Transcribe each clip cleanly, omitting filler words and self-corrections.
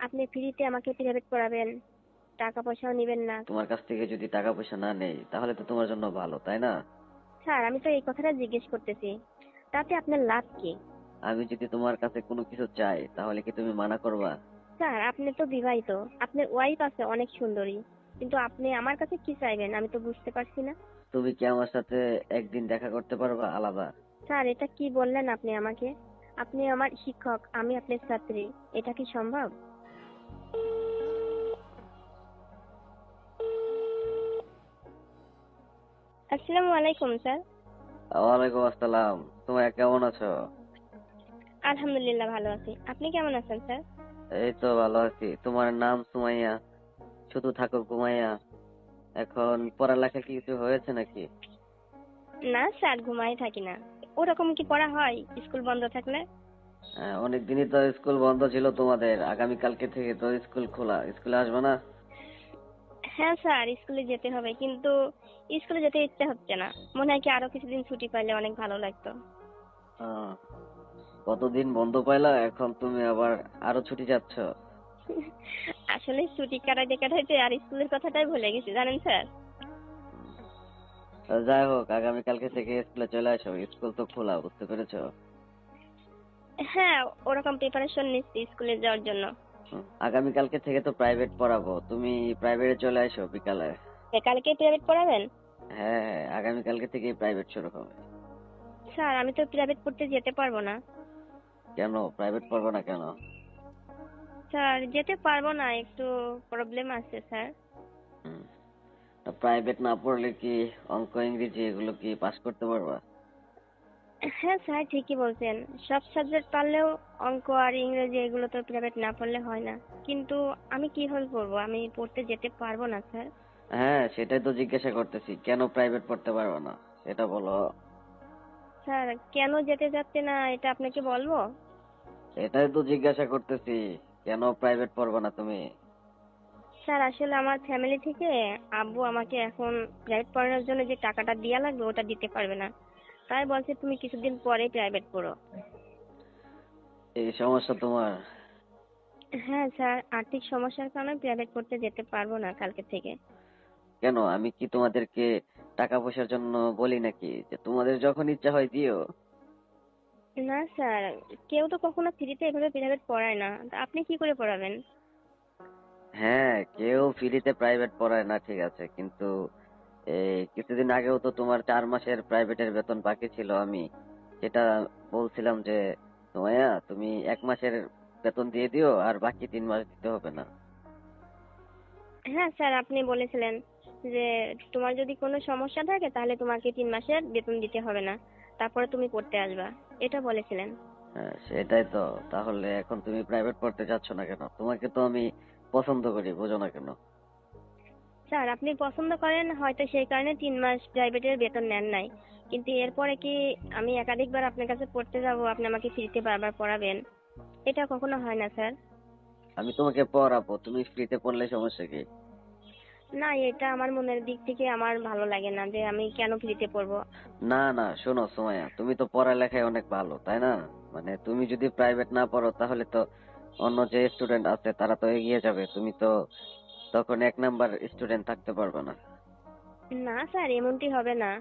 আপনি ফ্রিতে আমাকে প্রাইভেট পড়াবেন, টাকা পয়সাও নেবেন না। তোমার কাছ থেকে যদি টাকা পয়সা না নেই তাহলে তো তোমার জন্য ভালো, তাই না? স্যার আমি তো এই কথাটা জিজ্ঞেস করতেছি, তাতে আপনার লাভ কি? আমি যদি তোমার কাছে কোনো কিছু চাই তাহলে কি তুমি মানা করবা? স্যার আপনি তো বিবাহিত, আপনার ওয়াইফ আছে অনেক সুন্দরী, কিন্তু আপনি আমার কাছে কি চাইবেন আমি তো বুঝতে পারছি না। তুমি কি আমার সাথে একদিন দেখা করতে পারবা আলাদা? স্যার এটা কি বললেন আপনি আমাকে? আপনি আমার শিক্ষক, আমি আপনার ছাত্রী, এটা কি সম্ভব? আসসালামু আলাইকুম স্যার। ওয়ালাইকুম আসসালাম। তোমার কেমন আছো? আলহামদুলিল্লাহ ভালো আছি, আপনি কেমন আছেন স্যার? এই তো ভালো আছি। তোমার নাম সুমাইয়া, শুধু থাকো ঘুমাইয়া। এখন পড়ালেখা কি কিছু হয়েছে নাকি? না স্যার, ঘুমাই থাকি না। ওরকম কি পড়া হয় স্কুল বন্ধ থাকলে? অনেক দিনই তো স্কুল বন্ধ ছিল তোমাদের, আগামীকালকে থেকে তো স্কুল খোলা। স্কুলে আসবে না? হ্যাঁ স্যার, স্কুলে যেতে হবে, কিন্তু স্কুলে যেতে ইচ্ছে হচ্ছে না। মনে হয় কি আরো কিছুদিন ছুটি পাইলে অনেক ভালো লাগতো। আহ, কতদিন বন্ধ পাইলা, এখন তুমি আবার আরো ছুটি যাচ্ছ? আসলে ছুটি কাটাইতে কাটাইতে আর স্কুলের কথাটাই ভুলে গেছি জানেন স্যার। যাই হোক, আগামীকালকে থেকে স্কুলে চলে আসো, স্কুল তো খোলা, বুঝতে পেরেছো? হ্যাঁ, ওরকম প্রিপারেশন নিচ্ছি স্কুলে যাওয়ার জন্য। আগামীকালকে থেকে তো প্রাইভেট পড়াবো, তুমি প্রাইভেটে চলে আসো বিকালে। কালকে প্রাইভেট পড়াবেন? হ্যাঁ হ্যাঁ, আগামীকালকে থেকেই প্রাইভেট শুরু হবে। স্যার আমি তো প্রাইভেট পড়তে যেতে পারবো না। কেন প্রাইভেট পড়বো না কেন? স্যার যেতে পারবো না, একটু প্রবলেম আছে স্যার। প্রাইভেট না পড়লে কি অঙ্ক ইংরেজি এগুলো কি পাস করতে পারবা? হ্যাঁ স্যার ঠিকই বলছেন, সব সাবজেক্ট পারলেও অঙ্ক আর ইংরেজি এগুলো তো প্রাইভেট না পড়লে হয় না। কিন্তু আমি কিভাবে পড়বো, আমি পড়তে যেতে পারবো না স্যার। হ্যাঁ, সেটাই তো জিজ্ঞাসা করতেছি, কেন প্রাইভেট পড়তে পারবা না সেটা বলো। স্যার কেন যেতে যাচ্ছে না এটা আপনাকে বলবো? এটাই তো জিজ্ঞাসা করতেছি, কেন প্রাইভেট পড়বা না তুমি? স্যার আসলে আমার ফ্যামিলি থেকে আব্বু আমাকে এখন প্রাইভেট পড়ানোর জন্য যে টাকাটা দেওয়া লাগবে ওটা দিতে পারবে না, তাই বলছে তুমি কিছুদিন পরে প্রাইভেট পড়ো। এই সমস্যা তোমার? হ্যাঁ স্যার, আর্থিক সমস্যার কারণে প্রাইভেট পড়তে যেতে পারবো না কালকে থেকে। কেন, আমি কি তোমাদেরকে টাকা পয়সার জন্য বলি নাকি যে তোমাদের যখন ইচ্ছা হয় দিও? না স্যার, কেউ তো কখনো ফ্রিতে এভাবে প্রাইভেট পড়ায় না, তা আপনি কি করে পড়াবেন? হ্যাঁ, কেউ ফ্রিতে প্রাইভেট পড়ায় না, ঠিক আছে, কিন্তু এই কিছুদিন আগেও তো তোমার 4 মাসের প্রাইভেটের বেতন বাকি ছিল। আমি সেটা বলছিলাম যে তোমায়া তুমি 1 মাসের বেতন দিয়ে দিও, আর বাকি 3 মাস দিতে হবে না। হ্যাঁ স্যার, আপনি বলেছিলেন যে তোমার যদি কোনো সমস্যা থাকে তাহলে তোমাকে 3 মাসের বেতন দিতে হবে না, তারপরে তুমি পড়তে আসবা, এটা বলেছিলেন। হ্যাঁ সেটাই তো। তাহলে এখন তুমি প্রাইভেট পড়তে যাচ্ছ না কেন? তোমাকে তো আমি পছন্দ করি, বোঝো না কেন? স্যার আপনি পছন্দ করেন হয়তো, সেই কারণে 3 মাস প্রাইভেটের বেতন নেন নাই, কিন্তু এরপরে কি আমি একাধিকবার আপনার কাছে পড়তে যাব, আপনি আমাকে ফ্রিতে বারবার পড়াবেন? এটা কখনো হয় না স্যার। আমি তোমাকে পড়াবো, তুমি ফ্রিতে পড়লে সমস্যা কি? না, এটা আমার মনের দিক থেকে আমার ভালো লাগে না যে আমি কেন ফ্রিতে পড়বো। না না, শোনো সুমাইয়া, তুমি তো পড়ালেখায় অনেক ভালো, তাই না? মানে তুমি যদি প্রাইভেট না পড়ো তাহলে তো অন্য যে স্টুডেন্ট আছে তারা তো এগিয়ে যাবে, তুমি তো তখন 1 নাম্বার স্টুডেন্ট থাকতে পারবে না। না স্যার, এমনটি হবে না,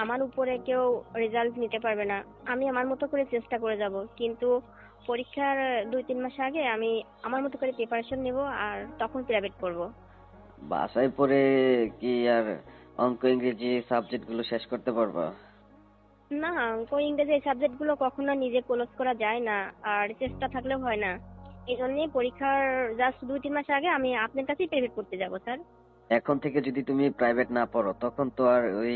আমার উপরে কেউ রেজাল্ট নিতে পারবে না। আমি আমার মতো করে চেষ্টা করে যাব, কিন্তু পরীক্ষার 2-3 মাস আগে আমি আমার মতো করে প্রিপারেশন নেব, আর তখন প্রাইভেট পড়ব। বাসায় পড়ে কি আর অঙ্ক ইংরেজি সাবজেক্ট গুলো শেষ করতে পারবা? না, অঙ্ক ইংরেজি এই সাবজেক্ট গুলো কখনো নিজে ক্লোজ করা যায় না, আর চেষ্টা থাকলেও হয় না। এই জন্যই পরীক্ষার জাস্ট 2-3 মাস আগে আমি আপনার কাছেই প্রাইভেট পড়তে যাব স্যার। এখন থেকে যদি তুমি প্রাইভেট না পড়ো তখন তো আর ওই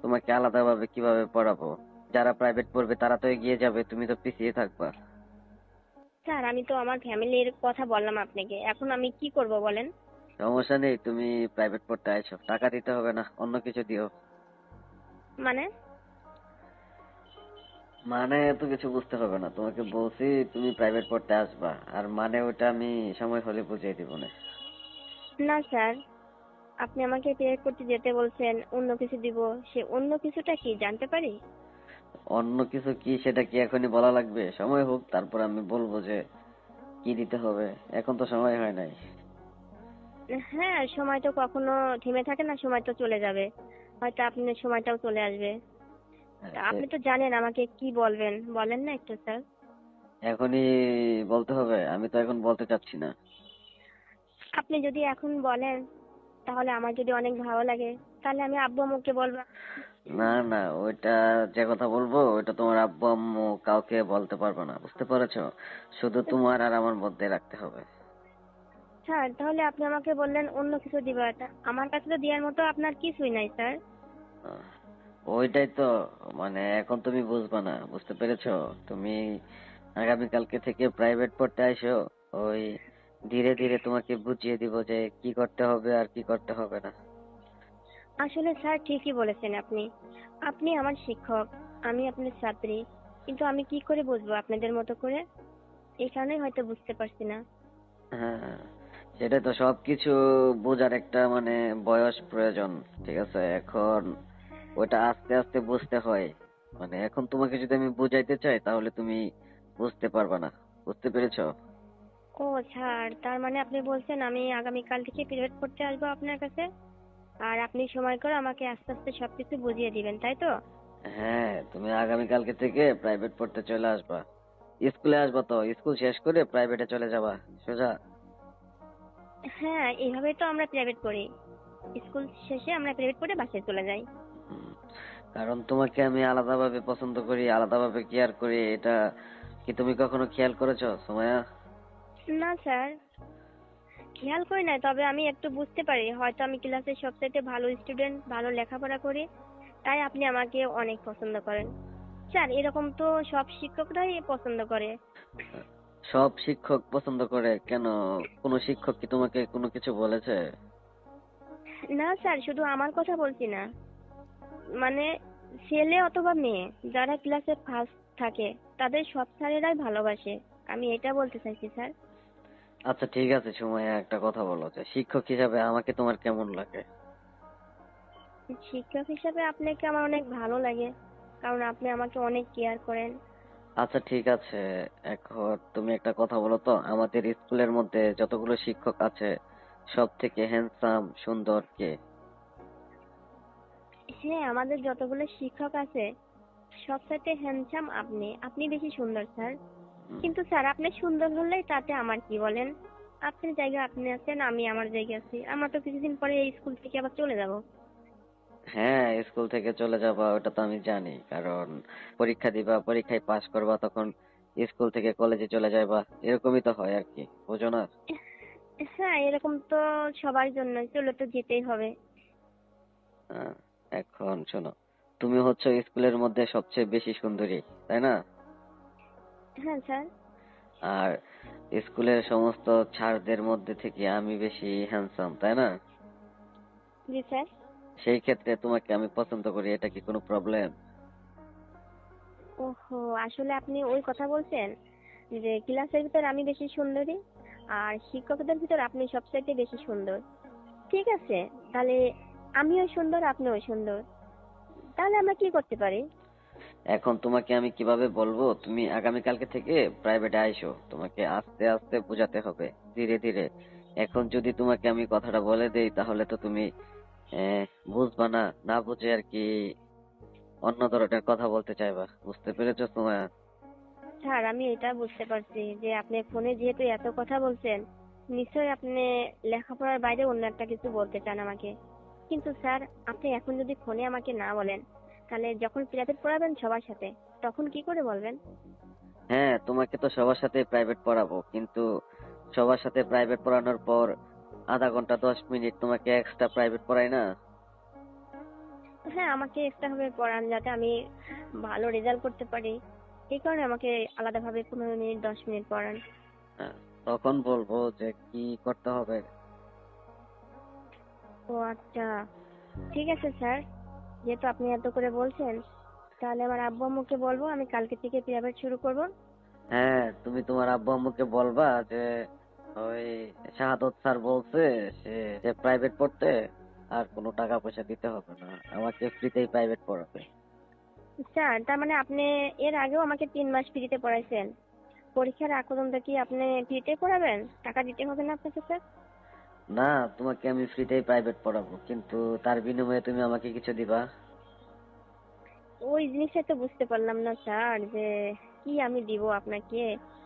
তোমাকে আলাদাভাবে কিভাবে পড়াবো? যারা প্রাইভেট পড়বে তারা তো এগিয়ে যাবে, তুমি তো পিছিয়ে থাকবা। স্যার আমি তো আমার ফ্যামিলির কথা বললাম আপনাকে, এখন আমি কি করব বলেন? সমস্যা নেই, তুমি প্রাইভেট পড়তে আইছো, টাকা দিতে হবে না, অন্য কিছু দিও। মানে? মানে এত কিছু বুঝতে হবে না, তোমাকে বলছি তুমি প্রাইভেট পড়তে আসবা, আর মানে ওটা আমি সময় হলে বুঝিয়ে দিব না। না স্যার, আপনি আমাকে প্রেয়ার করতে যেতে বলছেন, অন্য কিছু দিব, সে অন্য কিছুটা কি জানতে পারি? অন্য কিছু কি সেটা কি এখনই বলা লাগবে? সময় হোক তারপর আমি বলবো যে কি দিতে হবে? এখন তো সময় হয় নাই। হ্যাঁ, সময় তো কখনো থেমে থাকে না, সময় তো চলে যাবে। হয়তো আপনার সময়টাও চলে আসবে। তা সে আপনি তো জানেন আমাকে কি বলবেন, বলেন না একটু স্যার। এখনই বলতে হবে? আমি তো এখন বলতে চাচ্ছি না। আপনি যদি এখন বলেন তাহলে আমার যদি অনেক ভালো লাগে, তাহলে আমি আব্বু আম্মুকে বলবো। না না, ওইটা যে কথা বলবো ওইটা তোমার আব্বু আম্মু কাউকে বলতে পারবে না, বুঝতে পেরেছো? শুধু তোমার আর আমার মধ্যে রাখতে হবে। স্যার তাহলে আপনি আমাকে বললেন অন্য কিছু দিবার, আমার কাছে তো দেওয়ার মতো আপনার কিছুই নাই স্যার। আহ, ওইটাই তো, মানে এখন তুমি বুঝবা না, বুঝতে পেরেছো? তুমি আগামীকালকে থেকে প্রাইভেট পড়তে আইসো, ওই ধীরে ধীরে তোমাকে বুঝিয়ে দিব যে কি করতে হবে আর কি করতে হবে না। আসলে স্যার ঠিকই বলেছেন আপনি। আপনি আমার শিক্ষক, আমি আপনার ছাত্রী, কিন্তু আমি কি করে বুঝবো আপনাদের মতো করে? এই কারণেই হয়তো বুঝতে পারছি না। হ্যাঁ, সেটাই তো, সবকিছু বোঝার একটা মানে বয়স প্রয়োজন। ঠিক আছে, এখন ওটা আস্তে আস্তে বুঝতে হয়। মানে এখন তোমাকে যদি আমি বুঝাইতে চাই তাহলে তুমি বুঝতে পারবে না, বুঝতে পেরেছো? ও স্যার, তার মানে আপনি বলছেন আমি আগামীকাল থেকে প্রাইভেট পড়তে আসবো আপনার কাছে, আর আপনি সময় করে আমাকে আস্তে আস্তে সবকিছু বুঝিয়ে দিবেন, তাই তো? হ্যাঁ, তুমি আগামীকালকে থেকে প্রাইভেট পড়তে চলে আসবা। স্কুলে আসবা তো, স্কুল শেষ করে প্রাইভেটে চলে যাবা সোজা। হ্যাঁ, এইভাবেই তো আমরা প্রাইভেট পড়ি। স্কুল শেষে আমরা প্রাইভেট পড়ে বাসায় চলে যাই। হুম, কারণ তোমাকে আমি আলাদাভাবে পছন্দ করি, আলাদাভাবে কেয়ার করি, এটা কি তুমি কখনো খেয়াল করেছো সুমাইয়া? না স্যার, খেয়াল করি না, তবে আমি একটু বুঝতে পারি হয়তো আমি ক্লাসের সবচাইতে ভালো স্টুডেন্ট, ভালো লেখাপড়া করি, তাই আপনি আমাকে অনেক পছন্দ করেন। স্যার এরকম তো সব শিক্ষকরাই পছন্দ করে। সব শিক্ষক পছন্দ করে কেন? কোন শিক্ষক কি তোমাকে কোনো কিছু বলেছে? না স্যার, শুধু আমার কথা বলছি না, মানে ছেলে অথবা মেয়ে যারা ক্লাসে ফার্স্ট থাকে তাদের সব স্যারেরাই ভালোবাসে, আমি এটা বলতে চাইছি স্যার। আচ্ছা ঠিক আছে সুমাইয়া, একটা কথা বলো, যে শিক্ষক হিসাবে আমাকে তোমার কেমন লাগে? শিক্ষক হিসাবে আপনাকে আমার অনেক ভালো লাগে, কারণ আপনি আমাকে অনেক কেয়ার করেন। আচ্ছা ঠিক আছে, এখন তুমি একটা কথা বলো তো, আমাদের স্কুলের মধ্যে যতগুলো শিক্ষক আছে সব থেকে হ্যান্ডসাম সুন্দর কে? হ্যাঁ, আমাদের যতগুলো শিক্ষক আছে সবচাইতে হ্যান্ডসাম আপনি, আপনি বেশি সুন্দর স্যার। উম, কিন্তু স্যার আপনি সুন্দর হলেই তাতে আমার কি বলেন? আপনার জায়গায় আপনি আছেন, আমি আমার জায়গায় আছি, আমরা তো কিছুদিন পরে এই স্কুল থেকে আবার চলে যাব। হ্যাঁ, স্কুল থেকে চলে যাবা ওটা তো আমি জানি, কারণ পরীক্ষা দিবা, পরীক্ষায় পাশ করবা, তখন স্কুল থেকে কলেজে চলে যাবা, এরকমই তো হয় আর কি, বুঝো না? হ্যাঁ, এরকম তো সবার জন্য, চলে তো যেতেই হবে। আহ, এখন শোনো, তুমি হচ্ছে স্কুলের মধ্যে সবচেয়ে বেশি সুন্দরী, তাই না? হ্যাঁ স্যার। আর স্কুলের সমস্ত ছাড়দের মধ্যে থেকে আমি বেশি হ্যান্ডসাম, তাই না? জি স্যার। সেই ক্ষেত্রে তোমাকে আমি পছন্দ করি, এটা কি কোনো প্রবলেম? ওহো, আসলে আপনি ওই কথা বলছেন যে ক্লাসের ভিতর আমি বেশি সুন্দরী, আর শিক্ষকদের ভিতর আপনি সবচাইতে বেশি সুন্দর। ঠিক আছে, তাহলে আমিও সুন্দর, আপনিও সুন্দর, তাহলে আমরা কি করতে পারি? এখন তোমাকে আমি কিভাবে বলবো, তুমি আগামীকালকে থেকে প্রাইভেটে আইসো, তোমাকে আস্তে আস্তে বোঝাতে হবে, ধীরে ধীরে। এখন যদি তোমাকে আমি কথাটা বলে দেই তাহলে তো তুমি আহ, বুঝবা না, না বুঝে আর কি অন্য ধরনের কথা বলতে চাইবা, বুঝতে পেরেছো তোমার? স্যার আমি এটা বুঝতে পারছি যে আপনি ফোনে যেহেতু এত কথা বলছেন, নিশ্চয়ই আপনি লেখাপড়ার বাইরে অন্য একটা কিছু বলতে চান আমাকে। কিন্তু স্যার, আপনি এখন যদি ফোনে আমাকে না বলেন, তাহলে যখন প্রাইভেট পড়াবেন সবার সাথে, তখন কি করে বলবেন? হ্যাঁ, তোমাকে তো সবার সাথে প্রাইভেট পড়াবো, কিন্তু সবার সাথে প্রাইভেট পড়ানোর পর আধা ঘন্টা 10 মিনিট তোমাকে এক্সট্রা প্রাইভেট পড়াই না? হ্যাঁ, আমাকে এক্সট্রা ভাবে পড়ান যাতে আমি ভালো রেজাল্ট করতে পারি, এই কারণে আমাকে আলাদাভাবে 15 মিনিট 10 মিনিট পড়ান। হ্যাঁ, তখন বলবো যে কি করতে হবে। ও আচ্ছা, ঠিক আছে স্যার, যেহেতু আপনি এত করে বলছেন, তাহলে আমার আব্বু আম্মুকে বলবো আমি কালকে থেকে প্রাইভেট শুরু করব। হ্যাঁ, তুমি তোমার আব্বু আম্মুকে বলবা যে ওই শাহাদত স্যার বলছে সে যে প্রাইভেট পড়তে আর কোনো টাকা পয়সা দিতে হবে না, আমাকে ফ্রিতেই প্রাইভেট পড়াবে। স্যার তার মানে আপনি এর আগেও আমাকে 3 মাস ফ্রিতে পড়াইছেন, পরীক্ষার আগ পর্যন্ত কি আপনি ফ্রিতে পড়াবেন? টাকা দিতে হবে না আপনাকে স্যার? না, তোমাকে আমি ফ্রিতেই প্রাইভেট পড়াবো, কিন্তু তার বিনিময়ে তুমি আমাকে কিছু দিবা। ওই জিনিসটা তো বুঝতে পারলাম না স্যার, যে কি আমি দিব আপনাকে?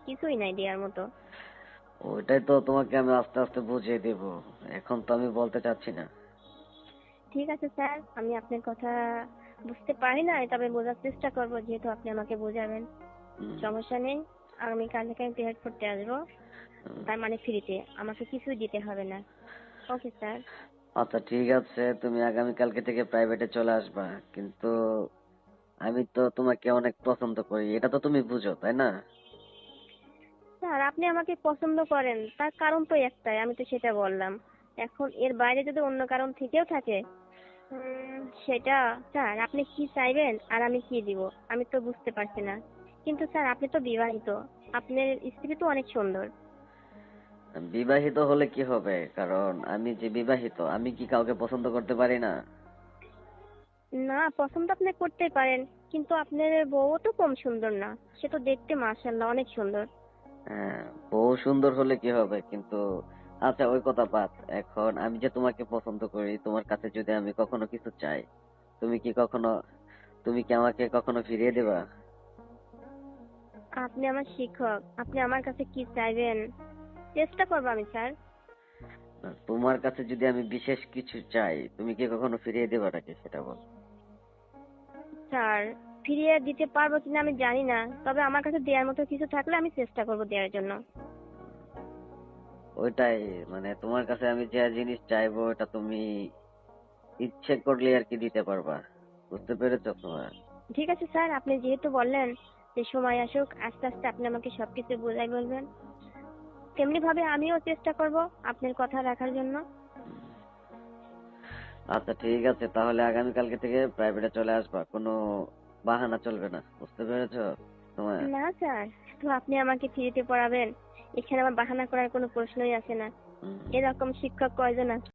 কিছুই নাই দেওয়ার মতো। ওইটাই তো তোমাকে আমি আস্তে আস্তে বুঝিয়ে দেবো, এখন তো আমি বলতে চাচ্ছি না। ঠিক আছে স্যার, আমি আপনার কথা বুঝতে পারি না, তবে বোঝার চেষ্টা করব, যেহেতু আপনি আমাকে বোঝাবেন। হুম, সমস্যা নেই, আমি কাল থেকে পেমেন্ট করতে আসবো, হুম। তার মানে ফ্রিতে, আমাকে কিছুই দিতে হবে না। Okay sir. আচ্ছা ঠিক আছে, তুমি আগামীকালকে থেকে প্রাইভেটে চলে আসবা, কিন্তু আমি তো তোমাকে অনেক পছন্দ করি, এটা তো তুমি বুঝো, তাই না? স্যার, আপনি আমাকে পছন্দ করেন তার কারণ তো একটাই, আমি তো সেটা বললাম। এখন এর বাইরে যদি অন্য কারণ থেকেও থাকে, সেটা, স্যার আপনি কি চাইবেন আর আমি কি দিব, আমি তো বুঝতে পারছি না। কিন্তু স্যার, আপনি তো বিবাহিত, আপনার স্ত্রী তো অনেক সুন্দর। বিবাহিত হলে কি হবে? কারণ আমি যে বিবাহিত, আমি কি কাউকে পছন্দ করতে পারি না? না, পছন্দ আপনি করতে পারেন, কিন্তু আপনার বউ তো কম সুন্দর না, সে তো দেখতে মাশাআল্লাহ অনেক সুন্দর। হ্যাঁ, বউ সুন্দর হলে কি হবে, কিন্তু আচ্ছা ওই কথা বাদ। এখন আমি যে তোমাকে পছন্দ করি, তোমার কাছে যদি আমি কখনো কিছু চাই, তুমি কি কখনো, তুমি কি আমাকে কখনো ফিরিয়ে দেবা? আপনি আমার শিক্ষক, আপনি আমার কাছে কি চাইবেন? চেষ্টা করবো আমি স্যার। তোমার কাছে যদি আমি বিশেষ কিছু চাই, তুমি কি কখনো ফিরিয়ে দেবা নাকি, সেটা বল। স্যার, ফিরিয়ে দিতে পারবো কিনা আমি জানি না, তবে আমার কাছে দেওয়ার মতো কিছু থাকলে আমি চেষ্টা করবো দেওয়ার জন্য। ওইটাই, মানে তোমার কাছে আমি যে জিনিস চাইবো ওটা তুমি ইচ্ছে করলে আর কি দিতে পারবা, বুঝতে পেরেছো তোমার? ঠিক আছে স্যার, আপনি যেহেতু বললেন যে সময় আসুক, আস্তে আস্তে আপনি আমাকে সবকিছু বোঝাই বলবেন, তেমনি ভাবে আমিও চেষ্টা করব আপনার কথা রাখার জন্য। আচ্ছা ঠিক আছে, তাহলে আগামীকালকে থেকে প্রাইভেটে চলে আসবা, কোনো বাহানা চলবে না, বুঝতে পেরেছো তোমার? না স্যার, তো আপনি আমাকে ফ্রিতে পড়াবেন, এখানে আমার বাহানা করার কোনো প্রশ্নই আসে না। হুম। এরকম শিক্ষক কয়জন আছে?